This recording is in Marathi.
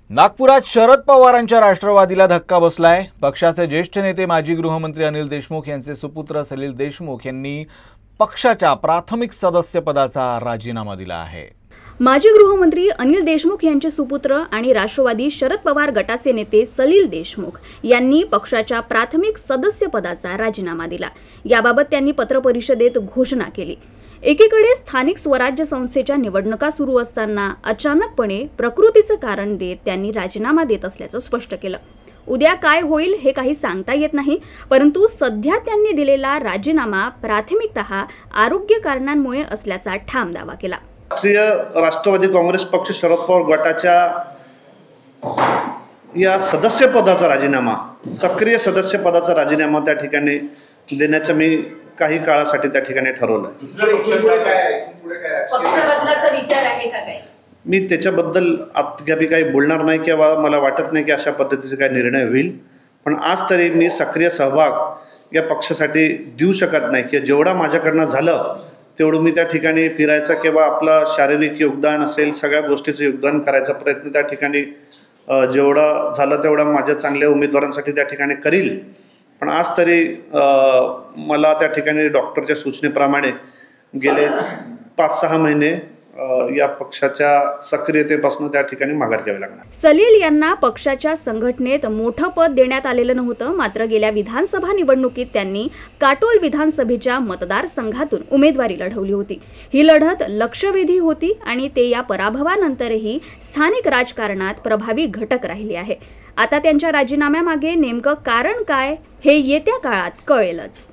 नागपुरात शरद पवारांच्या राष्ट्रवादीला धक्का बसलाय। पक्षाचे ज्येष्ठ नेते माजी गृहमंत्री अनिल देशमुख यांचे सुपुत्र सलील देशमुख यांनी पक्षाच्या प्राथमिक सदस्यपदाचा राजीनामा दिला आहे। माजी गृहमंत्री अनिल देशमुख यांचे सुपुत्र आणि राष्ट्रवादी शरद पवार गटाचे नेते सलील देशमुख यांनी पक्षाच्या प्राथमिक सदस्यपदाचा राजीनामा दिला। याबाबत त्यांनी पत्रपरिषदेत घोषणा केली। एकीकडे स्थानिक स्वराज्य संस्थेच्या निवडणुका सुरू असताना अचानकपणे प्रकृतीचं कारण देत त्यांनी राजीनामा देत असल्याचं स्पष्ट केलं। उद्या काय होईल हे काही सांगता येत नाही, परंतु सध्या त्यांनी दिलेला राजीनामा प्राथमिकतः आरोग्य कारणांमुळे असल्याचा ठाम दावा केला। राष्ट्रवादी काँग्रेस पक्ष शरद पवार गटाच्या या सदस्यपदाचा राजीनामा, सक्रिय सदस्यपदाचा राजीनामा त्या ठिकाणी देण्याचं मी काही काळासाठी त्या ठिकाणी ठरवलं। मी त्याच्याबद्दल अद्याप काही बोलणार नाही किंवा मला वाटत नाही की अशा पद्धतीचे काही निर्णय होईल, पण आज तरी मी सक्रिय सहभाग या पक्षासाठी देऊ शकत नाही की जेवढा माझ्याकडनं झालं तेवढं मी त्या ठिकाणी फिरायचा किंवा आपलं शारीरिक योगदान असेल, सगळ्या गोष्टीचं योगदान करायचा प्रयत्न त्या ठिकाणी जेवढा झालं तेवढा माझ्या चांगल्या उमेदवारांसाठी त्या ठिकाणी करील। पण आज तरी मला त्या ठिकाणी डॉक्टरच्या सूचनेप्रमाणे गेले 5-6 महिने या पक्षाच्या सक्रियतेपासून त्या ठिकाणी माघार घ्यावी लागणार। सलील यांना पक्षाच्या संघटनेत मोठं पद देण्यात आलेलं नव्हतं, मात्र गेल्या विधानसभा निवडणुकीत त्यांनी काटोल विधानसभेच्या मतदारसंघातून उमेदवारी लढवली होती। ही लढत लक्षवेधी होती आणि ते या पराभवानंतरही स्थानिक राजकारणात प्रभावी घटक राहिले आहे। आता त्यांच्या राजीनाम्यामागे नेमकं कारण काय हे येत्या काळात कळेलच।